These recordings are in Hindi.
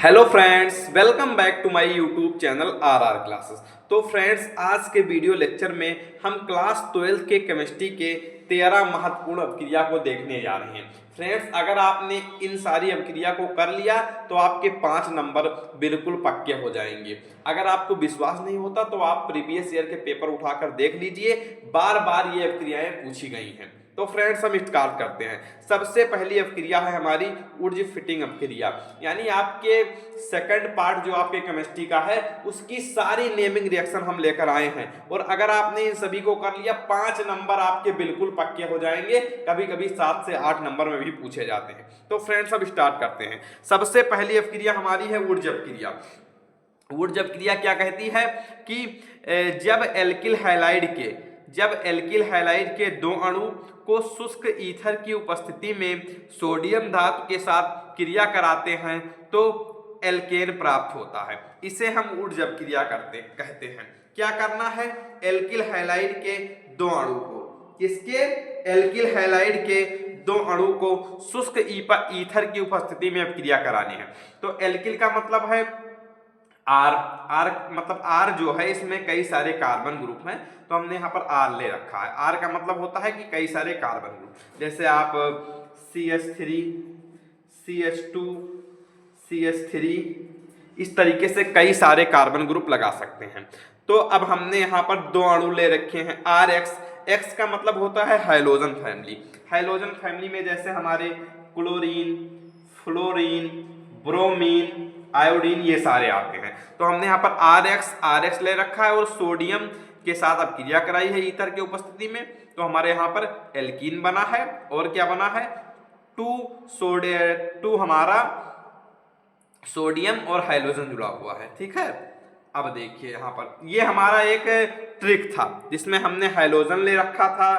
Hello friends, welcome back to my YouTube channel R classes. तो फ्रेंड्स, आज के वीडियो लेक्चर में हम क्लास 12 के केमिस्ट्री के 13 महत्वपूर्ण अभिक्रिया को देखने जा रहे हैं। फ्रेंड्स, अगर आपने इन सारी अभिक्रिया को कर लिया तो आपके 5 नंबर बिल्कुल पक्के हो जाएंगे। अगर आपको विश्वास नहीं होता तो आप प्रीवियस ईयर के पेपर उठाकर देख लीजिए, बार बार ये अभिक्रियाएं पूछी गई हैं। तो फ्रेंड्स, हम स्टार्ट करते हैं। सबसे पहली अभिक्रिया है हमारी ऊर्जा फिटिंग अभिक्रिया, यानी आपके सेकंड पार्ट जो आपके केमिस्ट्री का है उसकी सारी नेमिंग रिएक्शन हम लेकर आए हैं। और अगर आपने इन सभी को कर लिया 5 नंबर आपके बिल्कुल पक्के हो जाएंगे। कभी कभी 7 से 8 नंबर में भी पूछे जाते हैं। तो फ्रेंड्स, अब स्टार्ट करते हैं। सबसे पहली अभिक्रिया हमारी है ऊर्जा अभिक्रिया। ऊर्जा अभिक्रिया क्या कहती है कि जब एल्किल हैलाइड के दो अणु को शुष्क ईथर की उपस्थिति में सोडियम धातु के साथ क्रिया कराते हैं तो एल्केन प्राप्त होता है। इसे हम ऊर्जा अभिक्रिया कहते हैं। क्या करना है? एल्किल हैलाइड के दो अणु को, किसके? एल्किल हैलाइड के दो अणु को शुष्क ईथर की उपस्थिति में अभिक्रिया करानी है। तो एल्किल का मतलब है आर मतलब आर जो है इसमें कई सारे कार्बन ग्रुप हैं, तो हमने यहाँ पर आर ले रखा है। आर का मतलब होता है कि कई सारे कार्बन ग्रुप, जैसे आप CH3, CH2, CH3, इस तरीके से कई सारे कार्बन ग्रुप लगा सकते हैं। तो अब हमने यहाँ पर दो अणु ले रखे हैं RX। X का मतलब होता है हाइड्रोजन फैमिली। हाइड्रोजन फैमिली में जैसे हमारे क्लोरीन, फ्लोरीन, ब्रोमीन, आयोडीन, ये सारे आते हैं। तो हमने यहाँ पर RX ले रखा है और सोडियम के साथ अब क्रिया कराई है ईथर के उपस्थिति में, तो हमारे यहाँ पर एल्कीन बना है। और क्या बना है? 2 हमारा सोडियम और हाइड्रोजन जुड़ा हुआ है। ठीक है, अब देखिए यहाँ पर ये हमारा एक ट्रिक था जिसमें हमने हाइड्रोजन ले रखा था,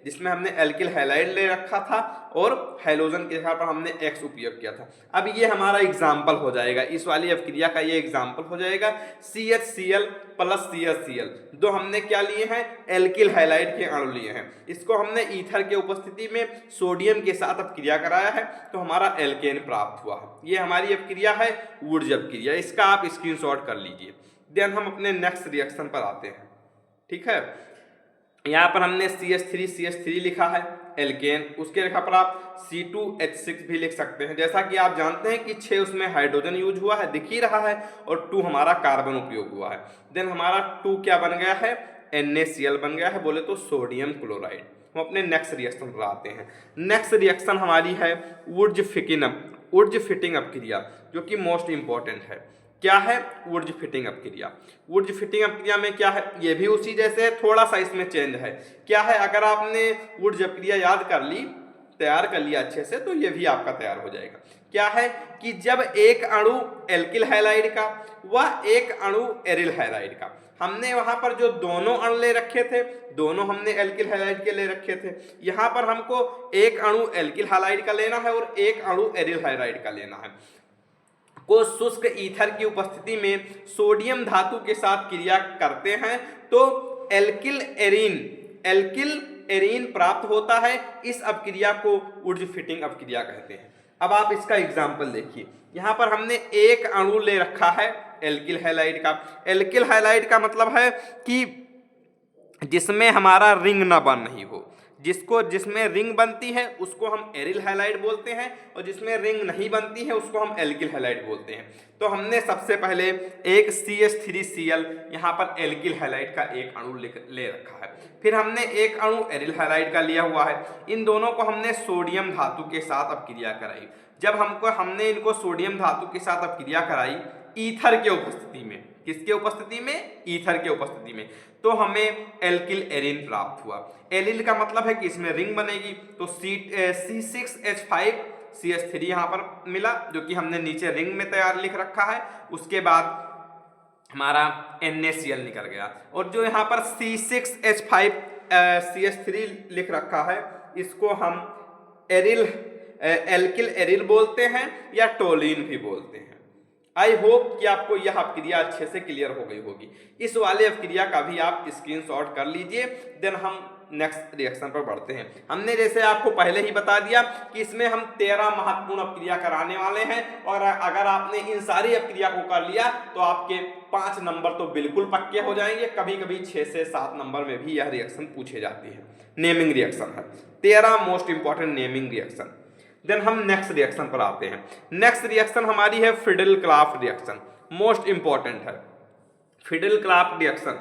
जिसमें हमने एल्किल हैलाइड ले रखा था और हाइड्रोजन के जगह पर हमने X उपयोग किया था। अब ये हमारा एग्जाम्पल हो जाएगा, इस वाली अभिक्रिया का ये एग्जाम्पल हो जाएगा। CHCl प्लस CHCl, दो हमने क्या लिए हैं? एल्किल हैलाइड के अणु लिए हैं। इसको हमने ईथर के उपस्थिति में सोडियम के साथ अभिक्रिया कराया है, तो हमारा एल्केन प्राप्त हुआ है। ये हमारी अभिक्रिया है ऊर्जा अभिक्रिया। इसका आप स्क्रीनशॉट कर लीजिए। देन हम अपने नेक्स्ट रिएक्शन पर आते हैं। ठीक है, यहाँ पर हमने CH3 लिखा है एल्केन, उसके जगह पर आप C2H6 भी लिख सकते हैं। जैसा कि आप जानते हैं कि 6 उसमें हाइड्रोजन यूज हुआ है, दिख ही रहा है, और 2 हमारा कार्बन उपयोग हुआ है। देन हमारा 2 क्या बन गया है? NaCl बन गया है, बोले तो सोडियम क्लोराइड। हम अपने नेक्स्ट रिएक्शन पर आते हैं। नेक्स्ट रिएक्शन हमारी है ऊर्जा फिटिंग अभिक्रिया, जो कि मोस्ट इंपॉर्टेंट है। क्या है? ऊर्जा फिटिंग अभिक्रिया। ऊर्जा फिटिंग अभिक्रिया में क्या है? ये भी उसी जैसे है, थोड़ा सा इसमें चेंज है। क्या है? अगर आपने ऊर्जा अभिक्रिया याद कर ली, तैयार कर लिया अच्छे से, तो ये भी आपका तैयार हो जाएगा। क्या है कि जब एक अणु एल्किल हैलाइड का व एक अणु एरिल हैलाइड का, हमने वहां पर जो दोनों अणु ले रखे थे, दोनों हमने एल्किल हैलाइड के ले रखे थे। यहां पर हमको एक अणु एल्किल हैलाइड का लेना है और एक अणु एरिल हैलाइड का लेना है, को शुष्क ईथर की उपस्थिति में सोडियम धातु के साथ क्रिया करते हैं तो एल्किल एरीन प्राप्त होता है। इस अभिक्रिया को ऊर्जा फिटिंग अभिक्रिया कहते हैं। अब आप इसका एग्जाम्पल देखिए। यहाँ पर हमने एक अणु ले रखा है एल्किल हैलाइड का। एल्किल हैलाइड का मतलब है कि जिसमें हमारा रिंग ना बन रही हो, जिसमें रिंग बनती है उसको हम एरिल हैलाइड बोलते हैं, और जिसमें रिंग नहीं बनती है उसको हम एल्किल हैलाइड बोलते हैं। तो हमने सबसे पहले एक CH3Cl यहाँ पर एल्किल हैलाइड का एक अणु ले रखा है। फिर हमने एक अणु एरिल हैलाइड का लिया हुआ है। इन दोनों को हमने सोडियम धातु के साथ अभिक्रिया कराई। जब हमने इनको सोडियम धातु के साथ अभिक्रिया कराई ईथर के उपस्थिति में, किसके उपस्थिति में? ईथर के उपस्थिति में, तो हमें एल्किल एरीन प्राप्त हुआ। एलिल का मतलब है कि इसमें रिंग बनेगी, तो C6H5 CH3 यहाँ पर मिला, जो कि हमने नीचे रिंग में तैयार लिख रखा है। उसके बाद हमारा NaCl निकल गया, और जो यहाँ पर C6H5 CH3 लिख रखा है, इसको हम एल्किल एरिल बोलते हैं या टोलिन भी बोलते हैं। आई होप कि आपको यह अभिक्रिया अच्छे से क्लियर हो गई होगी। इस वाले अभिक्रिया का भी आप स्क्रीनशॉट कर लीजिए। देन हम नेक्स्ट रिएक्शन पर बढ़ते हैं। हमने जैसे आपको पहले ही बता दिया कि इसमें हम 13 महत्वपूर्ण अपक्रिया कराने वाले हैं और अगर आपने इन सारी अपक्रिया को कर लिया तो आपके 5 नंबर तो बिल्कुल पक्के हो जाएंगे। कभी कभी 6 से 7 नंबर में भी यह रिएक्शन पूछे जाती है। नेमिंग रिएक्शन है 13 most important naming reaction. Then हम नेक्स्ट रिएक्शन पर आते हैं। नेक्स्ट रिएक्शन हमारी है फिडेल-क्लाफ रिएक्शन, मोस्ट इंपॉर्टेंट है। फिडेल-क्लाफ रिएक्शन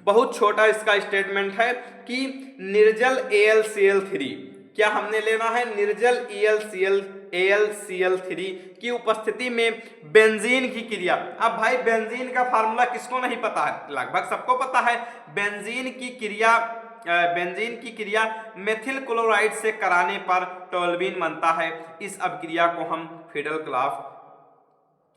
बहुत छोटा इसका स्टेटमेंट है कि निर्जल AlCl3, क्या हमने लेना है निर्जल AlCl3 की उपस्थिति में बेंजीन की क्रिया। अब भाई बेंजीन का फार्मूला किसको नहीं पता है, लगभग सबको पता है। बेंजीन की क्रिया मेथिल क्लोराइड से कराने पर टोल्यूइन बनता है। इस अपक्रिया को हम फिडेल-क्लाफ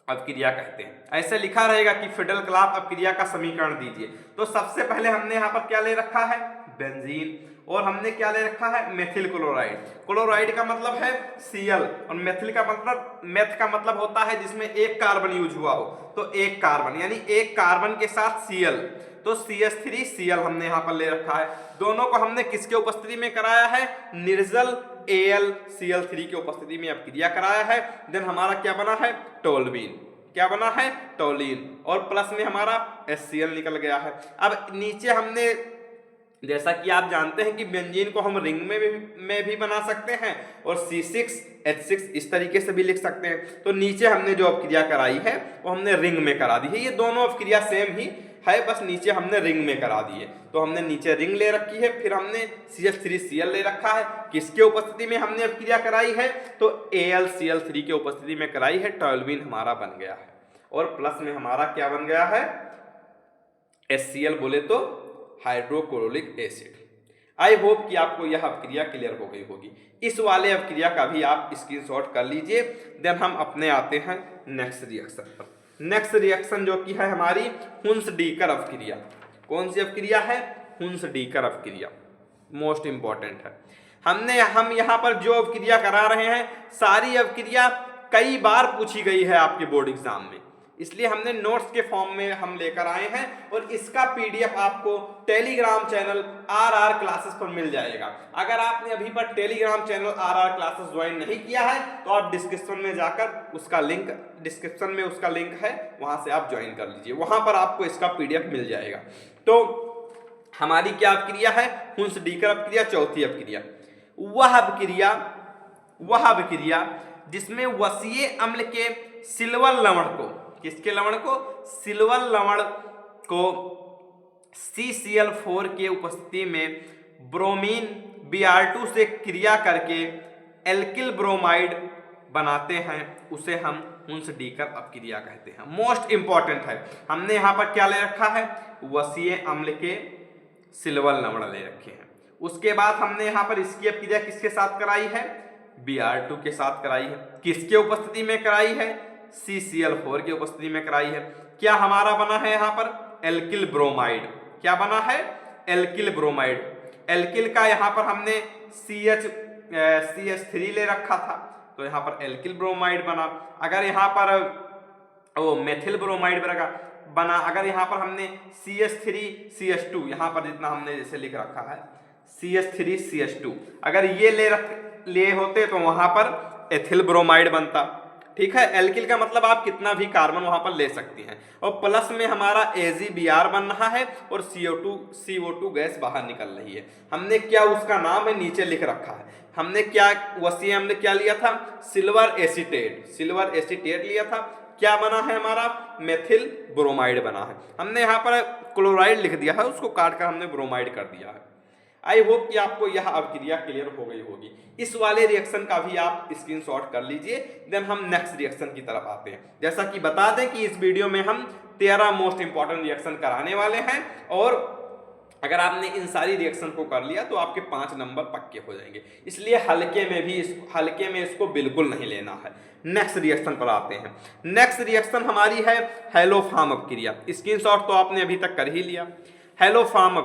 अपक्रिया कहते हैं। ऐसे लिखा रहेगा कि फिडेल-क्लाफ अपक्रिया का समीकरण दीजिए। तो सबसे पहले हमने यहाँ पर क्या ले रखा है बेंजीन, और हमने क्या ले रखा है मेथिल क्लोराइड। क्लोराइड का मतलब है Cl और मेथिल का मतलब, मेथ का मतलब होता है जिसमें एक कार्बन यूज हुआ हो, तो एक कार्बन यानी एक कार्बन के साथ Cl, तो CH3Cl हमने यहाँ पर ले रखा है। दोनों को हमने किसके उपस्थिति में कराया है निर्जल AlCl3 की उपस्थिति में अपक्रिया कराया है। देन हमारा क्या बना है टोल्यूइन, क्या बना है टोल्यूइन, और प्लस में हमारा HCl निकल गया है। अब नीचे हमने जैसा कि आप जानते हैं कि बेंजीन को हम रिंग में भी बना सकते हैं और C6H6 इस तरीके से भी लिख सकते हैं। तो नीचे हमने जो अपक्रिया कराई है वो हमने रिंग में करा दी है। ये दोनों अपक्रिया सेम ही है, बस नीचे हमने रिंग में करा दी है। तो हमने नीचे रिंग ले रखी है, फिर हमने CH3Cl ले रखा है। किसके उपस्थिति में हमने अपक्रिया कराई है तो AlCl3 के उपस्थिति में कराई है। टोल्यूइन हमारा बन गया है और प्लस में हमारा क्या बन गया है HCl, बोले तो हाइड्रोक्लोरिक एसिड। आई होप कि आपको यह अपक्रिया क्लियर हो गई होगी। इस वाले अपक्रिया का भी आप स्क्रीनशॉट कर लीजिए। देन हम अपने आते हैं नेक्स्ट रिएक्शन पर। नेक्स्ट रिएक्शन जो कि है हमारी हुन्स-डीकर अपक्रिया। कौन सी अपक्रिया है हुन्स-डीकर अपक्रिया, मोस्ट इंपॉर्टेंट है। हम यहाँ पर जो अपक्रिया करा रहे हैं सारी अपक्रिया कई बार पूछी गई है आपके बोर्ड एग्जाम में, इसलिए हमने नोट्स के फॉर्म में हम लेकर आए हैं और इसका PDF आपको टेलीग्राम चैनल RR क्लासेस पर मिल जाएगा। अगर आपने अभी पर Telegram channel RR classes join नहीं किया है तो आप डिस्क्रिप्शन में जाकर उसका लिंक, डिस्क्रिप्शन में उसका लिंक है, वहां से आप ज्वाइन कर लीजिए, वहां पर आपको इसका PDF मिल जाएगा। तो हमारी क्या अपक्रिया है हुन्स-डीकर अपक्रिया, चौथी अपक्रिया। वह अपक्रिया जिसमें वसीय अम्ल के सिल्वर लवण को, किसके लवण को सिल्वर लवण को CCl4 के उपस्थिति में ब्रोमीन Br2 से क्रिया करके एल्किल ब्रोमाइड बनाते हैं, उसे हम हुन्स-डीकर अपक्रिया कहते हैं। मोस्ट इंपॉर्टेंट है। हमने यहाँ पर क्या ले रखा है वसीय अम्ल के सिल्वर लवण ले रखे हैं। उसके बाद हमने यहाँ पर इसकी अपक्रिया किसके साथ कराई है Br2 के साथ कराई है। किसके उपस्थिति में कराई है CCl4 की उपस्थिति में कराई है। क्या हमारा बना है यहाँ पर एल्किल ब्रोमाइड, क्या बना है एल्किल ब्रोमाइड। एल्किल का यहाँ पर हमने CH3 ले रखा था तो यहाँ पर एल्किल ब्रोमाइड बना। अगर यहाँ पर वो मेथिल ब्रोमाइड बना, अगर यहाँ पर हमने CH3CH2 यहाँ पर जितना हमने जैसे लिख रखा है CH3CH2 अगर ये ले होते तो वहां पर एथिल ब्रोमाइड बनता। ठीक है, एल्किल का मतलब आप कितना भी कार्बन वहां पर ले सकती हैं। और प्लस में हमारा AgBr बन रहा है और CO2 गैस बाहर निकल रही है। हमने क्या उसका नाम है नीचे लिख रखा है। हमने क्या वसीय हमने क्या लिया था सिल्वर एसीटेट लिया था। क्या बना है हमारा मेथिल ब्रोमाइड बना है। हमने यहाँ पर क्लोराइड लिख दिया है, उसको काट कर हमने ब्रोमाइड कर दिया है। आई होप कि आपको यह अपक्रिया क्लियर हो गई होगी। इस वाले रिएक्शन का भी आप स्क्रीनशॉट कर लीजिए। देन हम नेक्स्ट रिएक्शन की तरफ आते हैं। जैसा कि बता दें कि इस वीडियो में हम 13 मोस्ट इंपॉर्टेंट रिएक्शन कराने वाले हैं और अगर आपने इन सारी रिएक्शन को कर लिया तो आपके 5 नंबर पक्के हो जाएंगे। इसलिए हल्के में इसको बिल्कुल नहीं लेना है। नेक्स्ट रिएक्शन पर आते हैं। नेक्स्ट रिएक्शन हमारी है हैलोफॉर्म अपक्रिया। स्क्रीनशॉट तो आपने अभी तक कर ही लिया। हैलोफॉर्म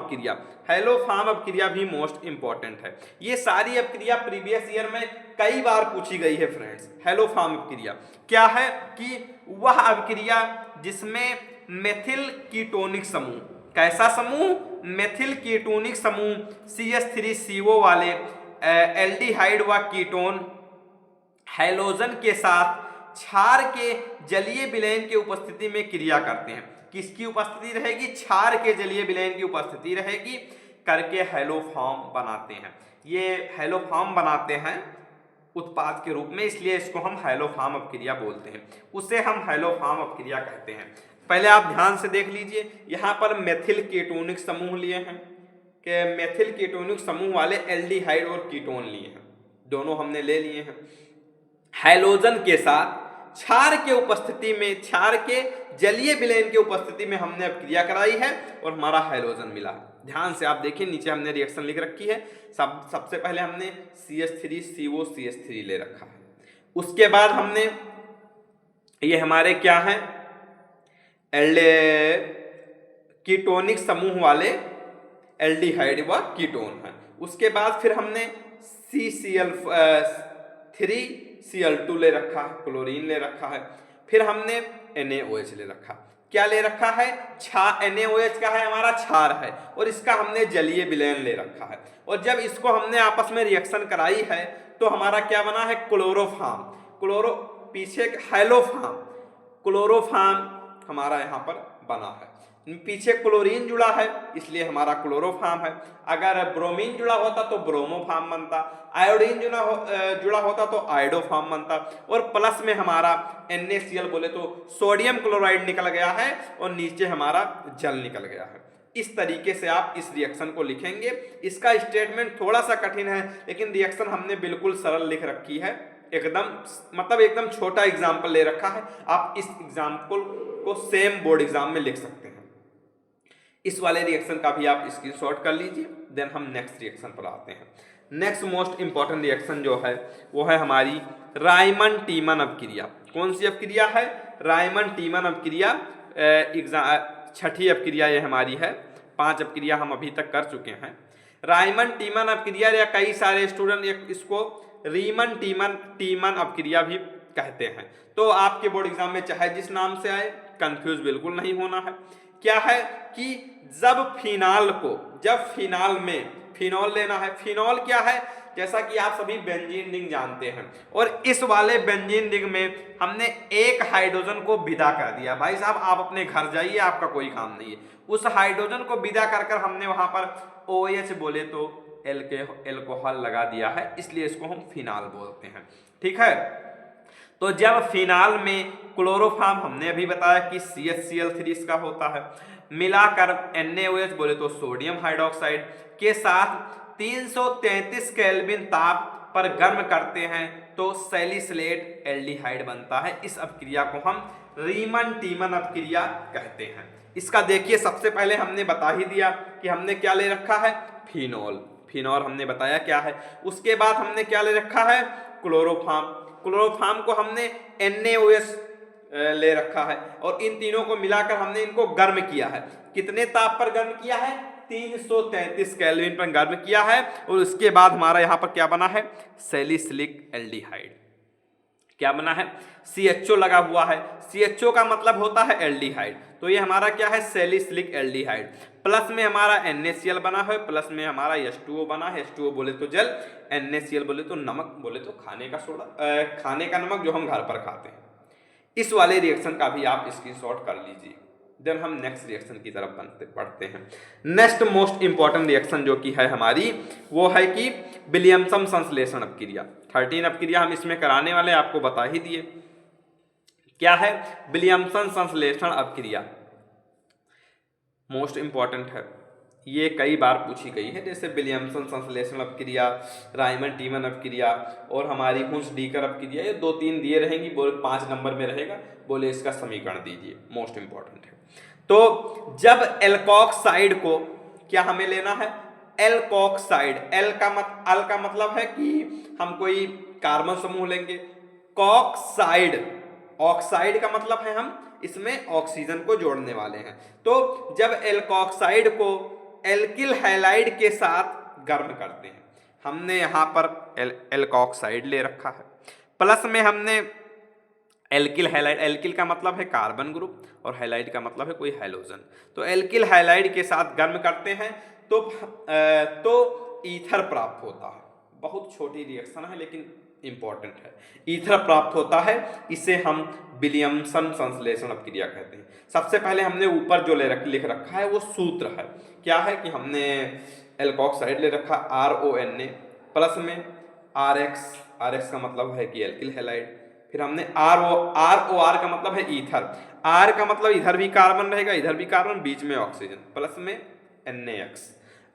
अपक्रिया भी मोस्ट इंपॉर्टेंट है। ये सारी अपक्रिया प्रीवियस ईयर में कई बार पूछी गई है फ्रेंड्स। हैलोफॉर्म अपक्रिया क्या है कि वह अपक्रिया जिसमें मेथिल कीटोनिक समूह, कैसा समूह? मेथिल कीटोनिक समूह CH3CO वाले एल्डिहाइड व कीटोन हैलोजन के साथ क्षार के जलीय विलयन की उपस्थिति में क्रिया करते हैं। किसकी उपस्थिति रहेगी? क्षार के जलीय विलयन की उपस्थिति रहेगी, करके हैलोफॉर्म बनाते हैं। ये हैलोफॉर्म बनाते हैं उत्पाद के रूप में, इसलिए इसको हम हैलोफॉर्म अपक्रिया बोलते हैं, उसे हम हैलोफॉर्म अपक्रिया कहते हैं। पहले आप ध्यान से देख लीजिए, यहाँ पर मेथिल कीटोनिक समूह लिए हैं कि मेथिल कीटोनिक समूह वाले एल्डिहाइड और कीटोन लिए हैं, दोनों हमने ले लिए हैं। हैलोजन के साथ क्षार के उपस्थिति में, क्षार के जलीय विलयन की उपस्थिति में हमने अपक्रिया कराई है और हमारा हैलोजन मिला। ध्यान से आप देखिए, नीचे हमने रिएक्शन लिख रखी है। सबसे पहले हमने CH3CO CH3 ले रखा है, उसके बाद हमने ये हमारे क्या है कीटोनिक समूह वाले एल्डिहाइड व कीटोन है। उसके बाद फिर हमने CCl3Cl2 ले रखा है, क्लोरीन ले रखा है। फिर हमने NaOH ले रखा। क्या ले रखा है? NaOH का है हमारा क्षार है और इसका हमने जलीय विलयन ले रखा है। और जब इसको हमने आपस में रिएक्शन कराई है तो हमारा क्या बना है? क्लोरोफॉर्म। पीछे हैलोफॉर्म, क्लोरोफॉर्म हमारा यहाँ पर बना है। पीछे क्लोरीन जुड़ा है इसलिए हमारा क्लोरोफॉर्म है। अगर ब्रोमीन जुड़ा होता तो ब्रोमोफॉर्म बनता, आयोडीन जुड़ा होता तो आयोडोफॉर्म बनता, और प्लस में हमारा NaCl बोले तो सोडियम क्लोराइड निकल गया है और नीचे हमारा जल निकल गया है। इस तरीके से आप इस रिएक्शन को लिखेंगे। इसका स्टेटमेंट थोड़ा सा कठिन है, लेकिन रिएक्शन हमने बिल्कुल सरल लिख रखी है, एकदम छोटा एग्जाम्पल ले रखा है। आप इस एग्जाम्पल को सेम बोर्ड एग्जाम में लिख सकते हैं। इस वाले रिएक्शन का भी आप स्क्रीनशॉट कर लीजिए। देन हम नेक्स्ट रिएक्शन पर आते हैं। नेक्स्ट मोस्ट इंपॉर्टेंट रिएक्शन जो है वो है हमारी रायमन टीमन अपक्रिया। कौन सी अपक्रिया है? रायमन टीमन अपक्रिया। छठी अपक्रिया ये हमारी है। 5 अपक्रिया हम अभी तक कर चुके हैं। रायमन टीमन अपक्रिया, या कई सारे स्टूडेंट इसको रीमन टीमन अपक्रिया भी कहते हैं। तो आपके बोर्ड एग्जाम में चाहे जिस नाम से आए, कंफ्यूज बिल्कुल नहीं होना है। क्या है कि जब फिनाल में फिनॉल लेना है। फिनॉल क्या है? जैसा कि आप सभी बेंजीन रिंग जानते हैं, और इस वाले बेंजीन रिंग में हमने एक हाइड्रोजन को विदा कर दिया। भाई साहब आप अपने घर जाइए, आपका कोई काम नहीं है। उस हाइड्रोजन को विदा कर हमने वहां पर OH बोले तो एल्कोहल लगा दिया है, इसलिए इसको हम फिनाल बोलते हैं। ठीक है, तो जब फिनाल में क्लोरोफॉर्म हमने अभी बताया कि CHCl3 इसका होता है, मिलाकर NaOH बोले तो सोडियम हाइड्रोक्साइड के साथ 333 केल्विन ताप पर गर्म करते हैं तो सैलिसिलेट एल्डिहाइड बनता है। इस अपक्रिया को हम रीमन टीमन अपक्रिया कहते हैं। इसका देखिए, सबसे पहले हमने बता ही दिया कि हमने क्या ले रखा है? फिनॉल हमने बताया क्या है। उसके बाद हमने क्या ले रखा है? क्लोरोफॉर्म को हमने NaOH ले रखा है, और इन तीनों को मिलाकर हमने इनको गर्म किया है। कितने ताप पर गर्म किया है? 333 केल्विन पर गर्म किया है। और उसके बाद हमारा यहाँ पर क्या बना है? Salicylic aldehyde. क्या बना है? CHO लगा हुआ है। CHO का मतलब होता है एल्डिहाइड, तो ये हमारा क्या है? Salicylic aldehyde. प्लस में हमारा NaCl बना है, प्लस में हमारा H2O बना है। H2O बोले तो जल, NaCl बोले तो नमक, बोले तो खाने का सोडा, खाने का नमक जो हम घर पर खाते हैं। इस वाले रिएक्शन का भी आप स्क्रीनशॉट कर लीजिए। देन हम नेक्स्ट रिएक्शन की तरफ बढ़ते हैं। नेक्स्ट मोस्ट इंपॉर्टेंट रिएक्शन जो कि है हमारी, वो है कि विलियमसन संश्लेषण अपक्रिया। 13 अपक्रिया हम इसमें कराने वाले, आपको बता ही दिए। क्या है? विलियमसन संश्लेषण अपक्रिया मोस्ट इंपॉर्टेंट है, ये कई बार पूछी गई है। जैसे विलियमसन संश्लेषण अपक्रिया, रायमन टीमन अपक्रिया और हमारी हुंस-डीकर अपक्रिया, ये 2-3 दिए रहेंगी। बोले 5 नंबर में रहेगा, बोले इसका समीकरण दीजिए, मोस्ट इंपॉर्टेंट है। तो जब एल्कोक्साइड को क्या हमें लेना है? एल्कोक्साइड। अल का मतलब है कि हम कोई कार्बन समूह लेंगे। कॉक्साइड, ऑक्साइड का मतलब है हम इसमें ऑक्सीजन को जोड़ने वाले हैं। तो जब एल्कोक्साइड को एल्किल हैलाइड के साथ गर्म करते हैं, हमने यहाँ पर एल्कोक्साइड ले रखा है, प्लस में हमने एल्किल हैलाइड, एल्किल का मतलब है कार्बन ग्रुप और हैलाइड का मतलब है कोई हैलोजन। तो एल्किल हैलाइड के साथ गर्म करते हैं तो ईथर प्राप्त होता है। बहुत छोटी रिएक्शन है लेकिन इंपॉर्टेंट है। ईथर प्राप्त होता है, इसे हम विलियमसन संश्लेषण अपक्रिया कहते हैं। सबसे पहले हमने ऊपर जो लिख रखा है वो सूत्र है, क्या है कि हमने एल्कोक्साइड ले रखा RONA प्लस में RX का मतलब है कि एल्किल हैलाइड, फिर हमने ROR का मतलब है ईथर, R का मतलब इधर भी कार्बन रहेगा इधर भी कार्बन बीच में ऑक्सीजन प्लस में NaX।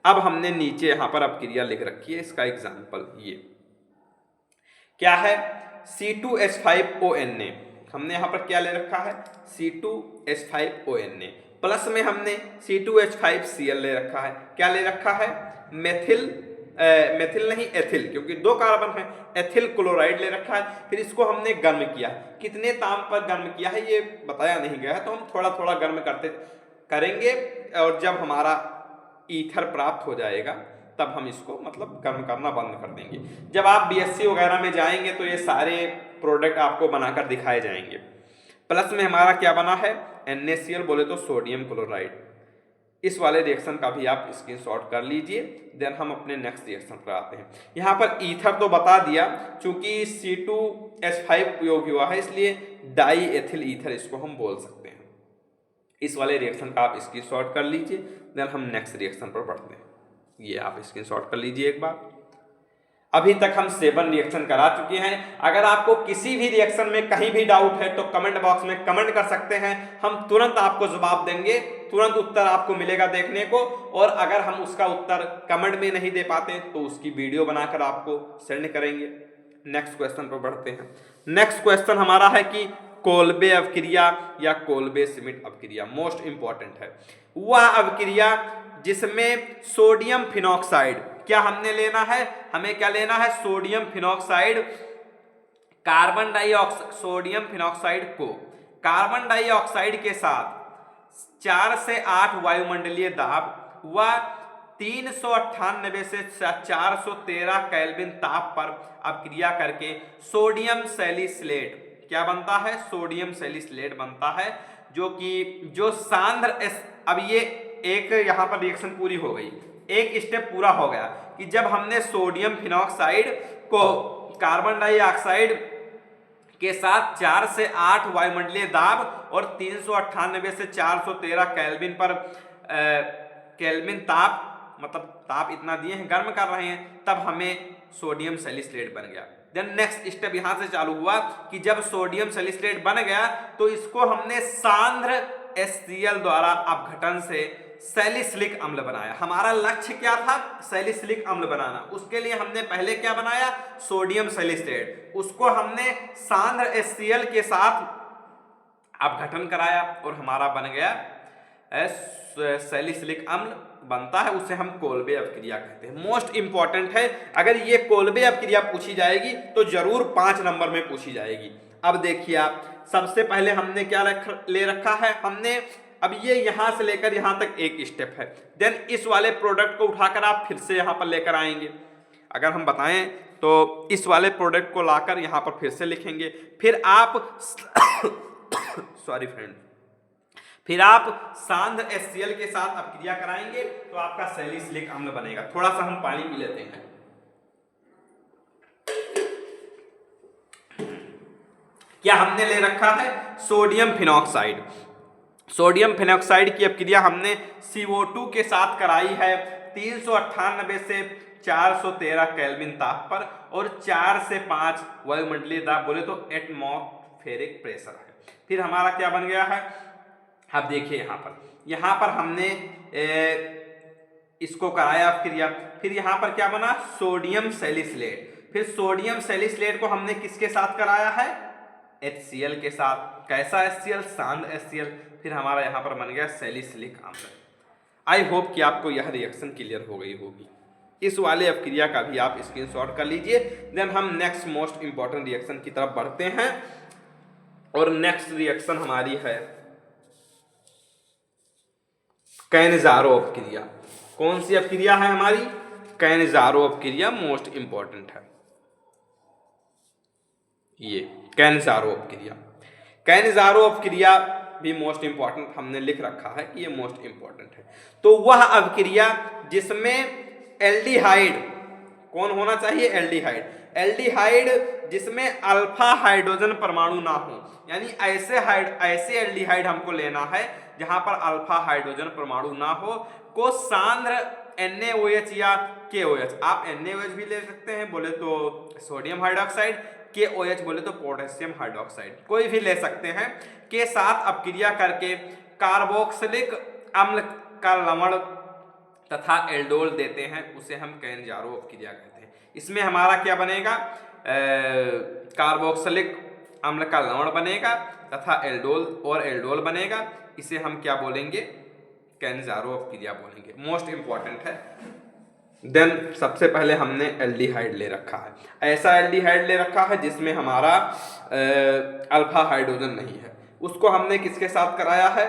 अब हमने नीचे यहां पर अपक्रिया लिख रखी है, इसका एग्जाम्पल ये क्या है, C2H5ONA। हमने यहां पर क्या ले रखा है, C2H5ONA प्लस में हमने C2H5Cl ले रखा है। क्या ले रखा है, मेथिल नहीं एथिल, क्योंकि दो कार्बन है, एथिल क्लोराइड ले रखा है। फिर इसको हमने गर्म किया, कितने ताप पर गर्म किया है ये बताया नहीं गया है, तो हम थोड़ा थोड़ा गर्म करेंगे और जब हमारा ईथर प्राप्त हो जाएगा तब हम इसको मतलब गर्म करना बंद कर देंगे। जब आप BSc वगैरह में जाएंगे तो ये सारे प्रोडक्ट आपको बनाकर दिखाए जाएंगे। प्लस में हमारा क्या बना है, NaCl बोले तो सोडियम क्लोराइड। इस वाले रिएक्शन का भी आप स्क्रीनशॉट कर लीजिए, देन हम अपने नेक्स्ट रिएक्शन पर आते हैं। यहाँ पर ईथर तो बता दिया, चूंकि C2H5 उपयोग हुआ है इसलिए डाई एथिल ईथर इसको हम बोल सकते हैं। इस वाले रिएक्शन का आप स्क्रीनशॉट कर लीजिए, देन हम नेक्स्ट रिएक्शन पर बढ़ते हैं। ये आप स्क्रीनशॉट कर लीजिए एक बार। अभी तक हम 7 रिएक्शन करा चुके हैं। अगर आपको किसी भी रिएक्शन में कहीं भी डाउट है तो कमेंट बॉक्स में कमेंट कर सकते हैं, हम तुरंत आपको जवाब देंगे, तुरंत उत्तर आपको मिलेगा देखने को। और अगर हम उसका उत्तर कमेंट में नहीं दे पाते तो उसकी वीडियो बनाकर आपको सेंड करेंगे। नेक्स्ट क्वेश्चन पर बढ़ते हैं। नेक्स्ट क्वेश्चन हमारा है कि कोल्बे अवक्रिया या कोल्बे श्मिट अवक्रिया मोस्ट इंपॉर्टेंट है। वह अवक्रिया जिसमें सोडियम फिनॉक्साइड, क्या हमने लेना है, हमें क्या लेना है, sodium phenoxide, carbon dioxide, sodium phenoxide को कार्बन डाइऑक्साइड के साथ 4 से 8 वायुमंडलीय दाब व 398 से 413 केल्विन ताप पर अपक्रिया करके सोडियम सैलिसिलेट क्या बनता है, सोडियम सैलिसिलेट बनता है, जो सांद्र अब ये एक यहां पर रिएक्शन पूरी हो गई, एक स्टेप पूरा हो गया कि जब हमने सोडियम फिनॉक्साइड को कार्बन डाइऑक्साइड के साथ 4 से 8 वायुमंडलीय दाब और 398 से 413 केल्विन पर केल्विन ताप, मतलब ताप इतना दिए हैं, गर्म कर रहे हैं, तब हमें सोडियम सैलिसिलेट बन गया। देन नेक्स्ट स्टेप यहां से चालू हुआ कि जब सोडियम सैलिसिलेट बन गया तो इसको हमने सांद्र HCl द्वारा अपघटन से सैलिसिलिक अम्ल बनाया। हमारा लक्ष्य क्या था, सैलिसिलिक अम्ल बनाना। उसके लिए हमने पहले क्या बनाया, सोडियम सैलिसिलेट, उसको हमने सांद्र HCl के साथ अपघटन कराया और हमारा बन गया सैलिसिलिक अम्ल बनता है, उसे हम कोल्बे अपक्रिया कहते हैं। मोस्ट इंपॉर्टेंट है, अगर ये कोल्बे अपक्रिया पूछी जाएगी तो जरूर 5 नंबर में पूछी जाएगी। अब देखिए आप, सबसे पहले हमने क्या ले रखा है, हमने अब ये यहां से लेकर यहां तक एक स्टेप है, देन इस वाले प्रोडक्ट को उठाकर आप फिर से यहां पर लेकर आएंगे। अगर हम बताएं तो इस वाले प्रोडक्ट को लाकर यहां पर फिर से लिखेंगे, फिर आप सॉरी फ्रेंड, फिर आप सांद्र HCl के साथ अपक्रिया कराएंगे तो आपका सैलिसिलिक अम्ल बनेगा। थोड़ा सा हम पानी पी लेते हैं। क्या हमने ले रखा है, सोडियम फिनॉक्साइड। सोडियम फिनॉक्साइड की अपक्रिया हमने CO2 के साथ कराई है 398 से 413 केल्विन ताप पर और 4 से 5 वायुमंडलीय दाब बोले तो एटमॉस्फेरिक प्रेशर है। फिर हमारा क्या बन गया है, अब देखिए यहाँ पर हमने इसको कराया अपक्रिया, फिर यहाँ पर क्या बना, सोडियम सैलिसिलेट। फिर सोडियम सैलिसिलेट को हमने किसके साथ कराया है, HCl के साथ। कैसा HCl, सांद्र HCl। फिर हमारा यहाँ पर बन गया सैलिसिलिक अम्ल। आई होप कि आपको यह रिएक्शन क्लियर हो गई होगी। इस वाले अपक्रिया का भी आप स्क्रीनशॉट कर लीजिए। देन हम नेक्स्ट मोस्ट इंपॉर्टेंट रिएक्शन की तरफ बढ़ते हैं और नेक्स्ट रिएक्शन हमारी है कैनिजारो अपक्रिया। कौन सी अपक्रिया है हमारी, कैनिजारो अपक्रिया मोस्ट इंपॉर्टेंट है। ये कैनिजारो अपक्रिया, कैनिजारो अपक्रिया भी मोस्ट इंपॉर्टेंट हमने लिख रखा है कि ये मोस्ट इंपॉर्टेंट है। तो वह अपक्रिया जिसमें एल्डिहाइड कौन होना चाहिए, एल्डिहाइड, एल्डिहाइड जिसमें अल्फा हाइड्रोजन परमाणु ना हो, यानी ऐसे एल्डिहाइड हमको लेना है जहां पर अल्फा हाइड्रोजन परमाणु ना हो, को सांद्र NaOH या KOH, आप NaOH भी ले सकते हैं बोले तो सोडियम हाइड्रोक्साइड, KOH बोले तो पोटेशियम हाइड्रोक्साइड, कोई भी ले सकते हैं, के साथ अपक्रिया करके कार्बोक्सिलिक अम्ल का लवण तथा एल्डोल देते हैं, उसे हम कैनजारो अपक्रिया कहते हैं। इसमें हमारा क्या बनेगा, कार्बोक्सिलिक अम्ल का लवण बनेगा तथा एल्डोल बनेगा, इसे हम क्या बोलेंगे, कैनजारो अपक्रिया बोलेंगे, मोस्ट इंपॉर्टेंट है। देन सबसे पहले हमने एल्डिहाइड ले रखा है, ऐसा एल्डिहाइड ले रखा है जिसमें हमारा अल्फा हाइड्रोजन नहीं है, उसको हमने किसके साथ कराया है,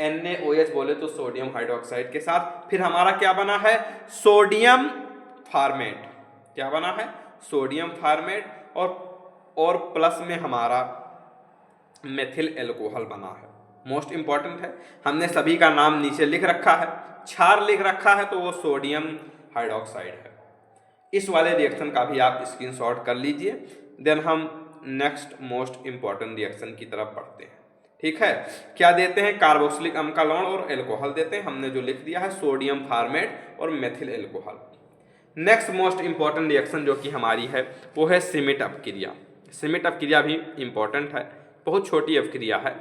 NaOH बोले तो सोडियम हाइड्रोक्साइड के साथ। फिर हमारा क्या बना है, सोडियम फार्मेट, क्या बना है, सोडियम फार्मेट, और प्लस में हमारा मेथिल एल्कोहल बना है, मोस्ट इंपॉर्टेंट है। हमने सभी का नाम नीचे लिख रखा है, क्षार लिख रखा है तो वो सोडियम हाइड्रोक्साइड है। इस वाले रिएक्शन का भी आप स्क्रीनशॉट कर लीजिए। देन हम नेक्स्ट मोस्ट इंपॉर्टेंट रिएक्शन की तरफ बढ़ते हैं, ठीक है। क्या देते हैं, कार्बोक्सिलिक अम्ल का लवण और एल्कोहल देते हैं, हमने जो लिख दिया है सोडियम फार्मेट और methyl alcohol. Next most important reaction जो कि हमारी है वो है श्मिट अपक्रिया। श्मिट अपक्रिया भी इंपॉर्टेंट है, बहुत छोटी अपक्रिया है।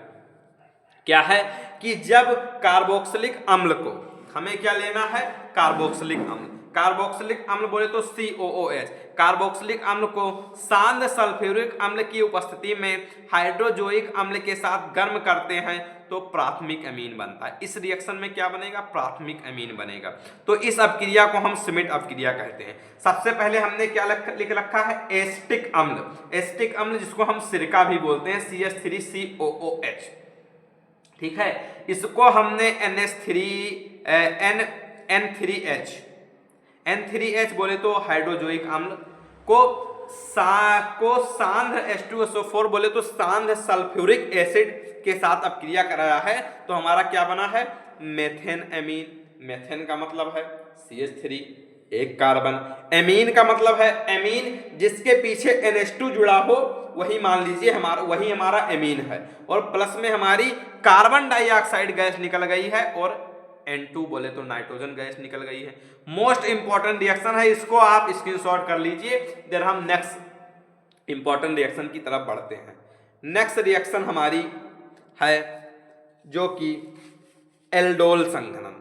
क्या है कि जब कार्बोक्सिलिक अम्ल को, हमें क्या लेना है, कार्बोक्सिलिक अम्ल, कार्बोक्सिलिक अम्ल बोले तो COOH, कार्बोक्सिलिक अम्ल को सांद्र सल्फ्यूरिक अम्ल की उपस्थिति में हाइड्रोजोइक अम्ल के साथ गर्म करते हैं तो प्राथमिक अमीन बनता है। इस रिएक्शन में क्या बनेगा, प्राथमिक अमीन बनेगा। तो इस अपक्रिया को हम श्मिट अपक्रिया कहते हैं। सबसे पहले हमने क्या लिख रखा है, एस्टिक अम्ल, एस्टिक अम्ल जिसको हम सिरका भी बोलते हैं, CH3COOH, ठीक है। इसको हमने N3H बोले तो हाइड्रोजोइक अम्ल को सांद्र H2SO4 बोले तो सांद्र सल्फ्यूरिक एसिड के साथ अपक्रिया कराया है तो हमारा क्या बना है, मेथेन अमीन। मेथेन का मतलब है CH3, एक कार्बन, एमीन का मतलब है एमीन जिसके पीछे NH2 जुड़ा हो, वही मान लीजिए वही हमारा एमीन है, और प्लस में हमारी कार्बन डाइऑक्साइड गैस निकल गई है और N2 बोले तो नाइट्रोजन गैस निकल गई है। मोस्ट इंपॉर्टेंट रिएक्शन है, इसको आप स्क्रीनशॉट कर लीजिए। फिर हम नेक्स्ट इंपॉर्टेंट रिएक्शन की तरफ बढ़ते हैं। नेक्स्ट रिएक्शन हमारी है जो कि एल्डोल संघनन,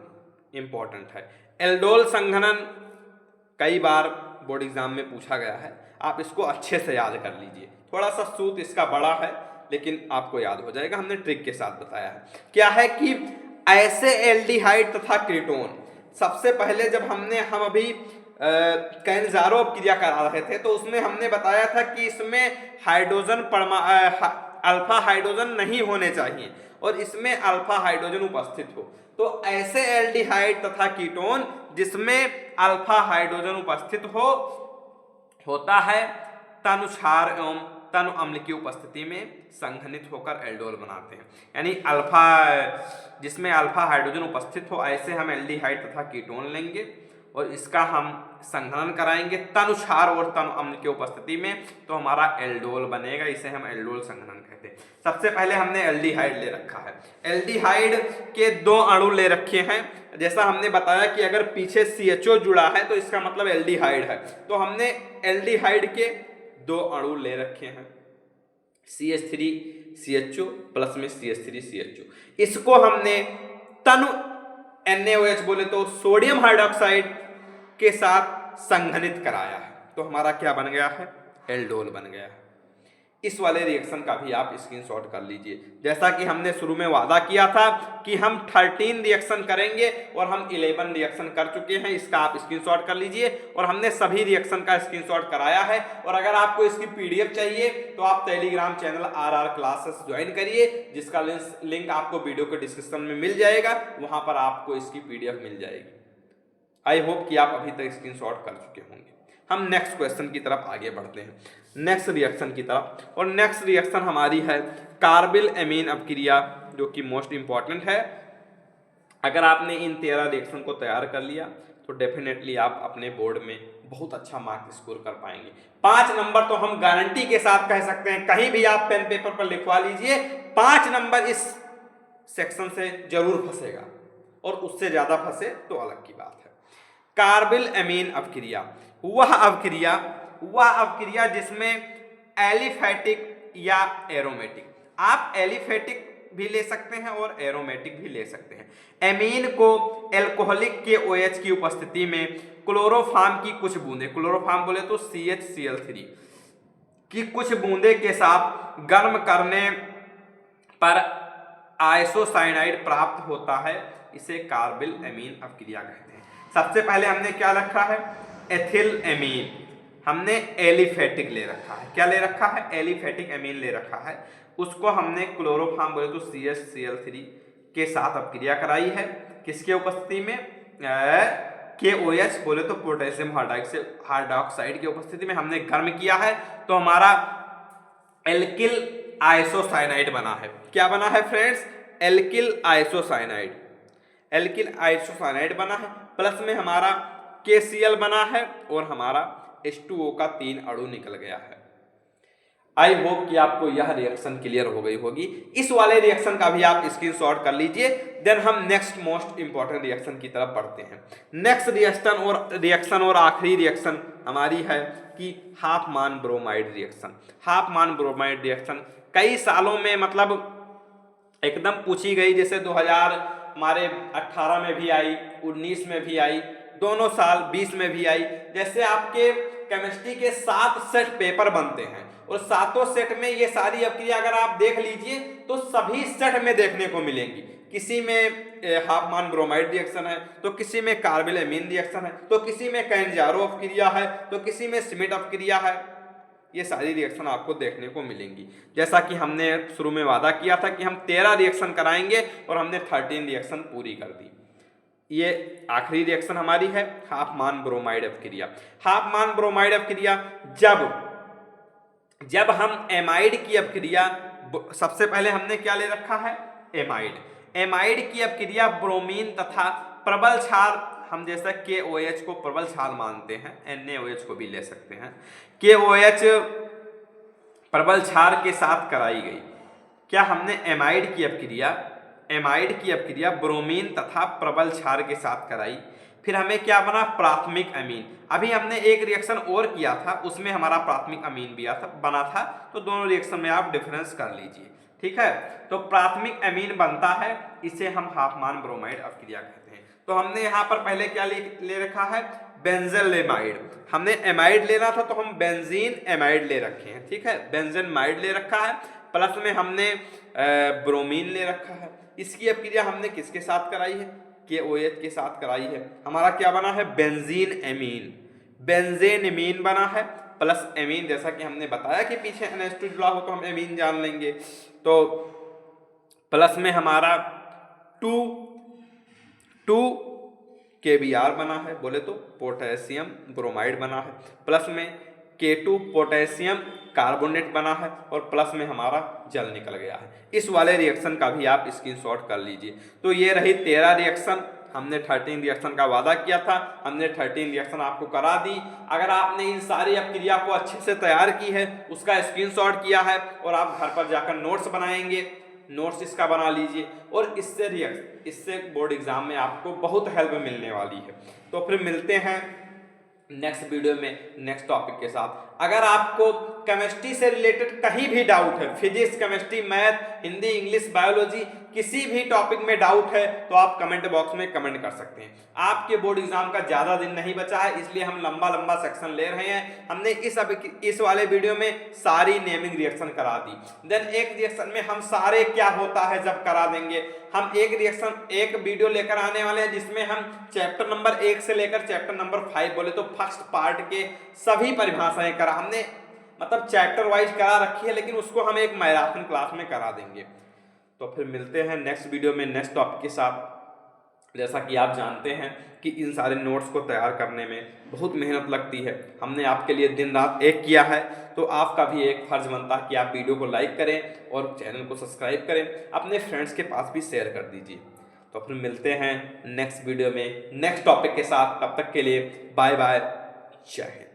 इंपॉर्टेंट है। एल्डोल संघनन कई बार बोर्ड एग्जाम में पूछा गया है, आप इसको अच्छे से याद कर लीजिए। थोड़ा सा सूत्र इसका बड़ा है लेकिन आपको याद हो जाएगा, हमने ट्रिक के साथ बताया है। क्या है कि ऐसे एल्डिहाइड तथा कीटोन, सबसे पहले जब हम अभी कैनजारो अपक्रिया करा रहे थे तो उसमें हमने बताया था कि इसमें हाइड्रोजन अल्फा हाइड्रोजन नहीं होने चाहिए और इसमें अल्फा हाइड्रोजन उपस्थित हो। तो ऐसे एल्डिहाइड तथा कीटोन जिसमें अल्फा हाइड्रोजन उपस्थित होता है तनु क्षार एवं तनु अम्ल की उपस्थिति में संघनित होकर एल्डोल बनाते हैं। यानी जिसमें अल्फा हाइड्रोजन उपस्थित हो, ऐसे हम एल्डिहाइड तथा कीटोन लेंगे और इसका हम संघनन कराएंगे तनु क्षार और तनु अम्ल की उपस्थिति में, तो हमारा एल्डोल बनेगा। इसे हम एल्डोल संघनन कहते हैं। सबसे पहले हमने एल्डिहाइड ले रखा है, एल्डिहाइड के 2 अणु ले रखे हैं। जैसा हमने बताया कि अगर पीछे CHO जुड़ा है तो इसका मतलब एल्डिहाइड है, तो हमने एल्डिहाइड के 2 अणु ले रखे हैं, CH3CHO प्लस में CH3CHO। इसको हमने तनु NaOH बोले तो सोडियम हाइड्रोक्साइड के साथ संघनित कराया है, तो हमारा क्या बन गया है, एल्डोल बन गया है। इस वाले रिएक्शन का भी आप स्क्रीनशॉट कर लीजिए। जैसा कि हमने शुरू में वादा किया था कि हम 13 रिएक्शन करेंगे और हम 11 रिएक्शन कर चुके हैं, इसका आप स्क्रीनशॉट कर लीजिए। और हमने सभी रिएक्शन का स्क्रीनशॉट कराया है। और अगर आपको इसकी PDF चाहिए तो आप Telegram channel RR classes join करिए, जिसका लिंक आपको वीडियो के डिस्क्रिप्शन में मिल जाएगा, वहां पर आपको इसकी PDF मिल जाएगी। आई होप कि आप अभी तक स्क्रीनशॉट कर चुके होंगे। हम नेक्स्ट क्वेश्चन की तरफ आगे बढ़ते हैं, नेक्स्ट रिएक्शन की तरफ। और नेक्स्ट रिएक्शन हमारी है कार्बिल एमीन अपक्रिया, जो कि मोस्ट इंपॉर्टेंट है। अगर आपने इन 13 रिएक्शन को तैयार कर लिया तो डेफिनेटली आप अपने बोर्ड में बहुत अच्छा मार्क स्कोर कर पाएंगे। 5 नंबर तो हम गारंटी के साथ कह सकते हैं, कहीं भी आप पेन पेपर पर लिखवा लीजिए, 5 नंबर इस सेक्शन से जरूर फंसेगा, और उससे ज्यादा फंसे तो अलग की बात है। कार्बिल एमीन अपक्रिया वह अवक्रिया जिसमें एलिफैटिक या एरोमेटिक, आप एलिफैटिक भी ले सकते हैं और एरोमेटिक भी ले सकते हैं, एमीन को एल्कोहलिक KOH की उपस्थिति में क्लोरोफॉर्म की कुछ बूंदे, क्लोरोफॉर्म बोले तो CHCl3 की कुछ बूंदे के साथ गर्म करने पर आइसोसाइनाइड प्राप्त होता है, इसे कार्बिल एमीन अपक्रिया कहते हैं। सबसे पहले हमने क्या रखा है, एथिल एमीन, हमने एलिफेटिक ले रखा है, क्या ले रखा है, एलिफेटिक एमीन ले रखा है, उसको हमने क्लोरोफॉर्म बोले तो CHCl3 के साथ अपक्रिया कराई है, किसके उपस्थिति में, KOH बोले तो पोटेशियम हाइड्रोक्साइड की उपस्थिति में हमने गर्म किया है, तो हमारा एल्किल आइसोसाइनाइड बना है। क्या बना है फ्रेंड्स, एल्किल आइसोसाइनाइड बना है, प्लस में हमारा KCl बना है और हमारा H2O का 3 अणु निकल गया है। आई होप कि आपको यह रिएक्शन क्लियर हो गई होगी। इस वाले रिएक्शन का भी आप स्क्रीनशॉट कर लीजिए। देन हम नेक्स्ट मोस्ट इंपॉर्टेंट रिएक्शन की तरफ बढ़ते हैं। नेक्स्ट रिएक्शन और आखिरी रिएक्शन हमारी है कि हाफमान ब्रोमाइड रिएक्शन। हाफमान ब्रोमाइड रिएक्शन कई सालों में मतलब एकदम पूछी गई, जैसे 2018 में भी आई, 19 में भी आई, दोनों साल 20 में भी आई। जैसे आपके केमिस्ट्री के 7 सेट पेपर बनते हैं और 7 सेट में ये सारी अपक्रिया अगर आप देख लीजिए तो सभी सेट में देखने को मिलेंगी। किसी में हाफमान ब्रोमाइड रिएक्शन है, तो किसी में कार्बिल एमीन रिएक्शन है, तो किसी में कैंजारो अपक्रिया है, तो किसी में श्मिट अपक्रिया है। ये सारी रिएक्शन आपको देखने को मिलेंगी। जैसा कि हमने शुरू में वादा किया था कि हम 13 रिएक्शन कराएंगे और हमने 13 रिएक्शन पूरी कर दी। ये आखिरी रिएक्शन हमारी है हाफमान ब्रोमाइड अपक्रिया। हाफमान ब्रोमाइड अपक्रिया जब हम एमाइड की अपक्रिया, सबसे पहले हमने क्या ले रखा है, एमाइड की अपक्रिया ब्रोमीन तथा प्रबल क्षार, हम जैसा KOH को प्रबल क्षार मानते हैं, NaOH को भी ले सकते हैं, KOH प्रबल क्षार के साथ कराई गई। क्या हमने एमाइड की अपक्रिया ब्रोमीन तथा प्रबल क्षार के साथ कराई। फिर हमें क्या बना, प्राथमिक अमीन। अभी हमने एक रिएक्शन और किया था, उसमें हमारा प्राथमिक अमीन भी बना था, तो दोनों रिएक्शन में आप डिफरेंस कर लीजिए, ठीक है। तो प्राथमिक अमीन बनता है, इसे हम हाफमान ब्रोमाइड अपक्रिया कहते हैं। तो हमने यहाँ पर पहले क्या ले रखा है, बेंजेलेमाइड। हमने एमाइड लेना था तो हम बेंजीन एमाइड ले रखे हैं, ठीक है, बेंजेनमाइड ले रखा है, प्लस में हमने ब्रोमीन ले रखा है। इसकी अपक्रिया हमने किसके साथ कराई है, KOH के साथ कराई है। हमारा क्या बना है, बेंजीन एमीन बना है, प्लस एमीन, जैसा कि हमने बताया कि पीछे NH2 जुड़ा हो तो हम एमीन जान लेंगे। तो प्लस में हमारा 2 KBr बना है, बोले तो पोटेशियम ब्रोमाइड बना है, प्लस में K2 पोटेशियम कार्बोनेट बना है, और प्लस में हमारा जल निकल गया है। इस वाले रिएक्शन का भी आप स्क्रीनशॉट कर लीजिए। तो ये रही 13 रिएक्शन। हमने 13 रिएक्शन का वादा किया था, हमने 13 रिएक्शन आपको करा दी। अगर आपने इन सारी अपक्रिया को अच्छे से तैयार की है, उसका स्क्रीनशॉट किया है और आप घर पर जाकर नोट्स बनाएंगे, नोट्स इसका बना लीजिए, और इससे बोर्ड एग्जाम में आपको बहुत हेल्प मिलने वाली है। तो फिर मिलते हैं नेक्स्ट वीडियो में नेक्स्ट टॉपिक के साथ। अगर आपको केमिस्ट्री से रिलेटेड कहीं भी डाउट है, physics, chemistry, math, Hindi, English, biology, किसी भी टॉपिक में डाउट है तो आप कमेंट बॉक्स में कमेंट कर सकते हैं। आपके बोर्ड एग्जाम का ज़्यादा दिन नहीं बचा है, इसलिए हम लंबा सेक्शन ले रहे हैं। हमने इस वाले वीडियो में सारी नेमिंग रिएक्शन करा दी। देन एक रिएक्शन में हम सारे क्या होता है जब करा देंगे। हम एक वीडियो लेकर आने वाले हैं जिसमें हम चैप्टर नंबर 1 से लेकर चैप्टर नंबर 5 बोले तो फर्स्ट पार्ट के सभी परिभाषाएं करा, हमने मतलब चैप्टर वाइज करा रखी है, लेकिन उसको हम एक मैराथन क्लास में करा देंगे। तो फिर मिलते हैं नेक्स्ट वीडियो में नेक्स्ट टॉपिक के साथ। जैसा कि आप जानते हैं कि इन सारे नोट्स को तैयार करने में बहुत मेहनत लगती है। हमने आपके लिए दिन रात एक किया है, तो आपका भी एक फर्ज बनता है कि आप वीडियो को लाइक करें और चैनल को सब्सक्राइब करें, अपने फ्रेंड्स के पास भी शेयर कर दीजिए। तो फिर मिलते हैं नेक्स्ट वीडियो में नेक्स्ट टॉपिक के साथ। तब तक के लिए बाय बाय, जय हिंद।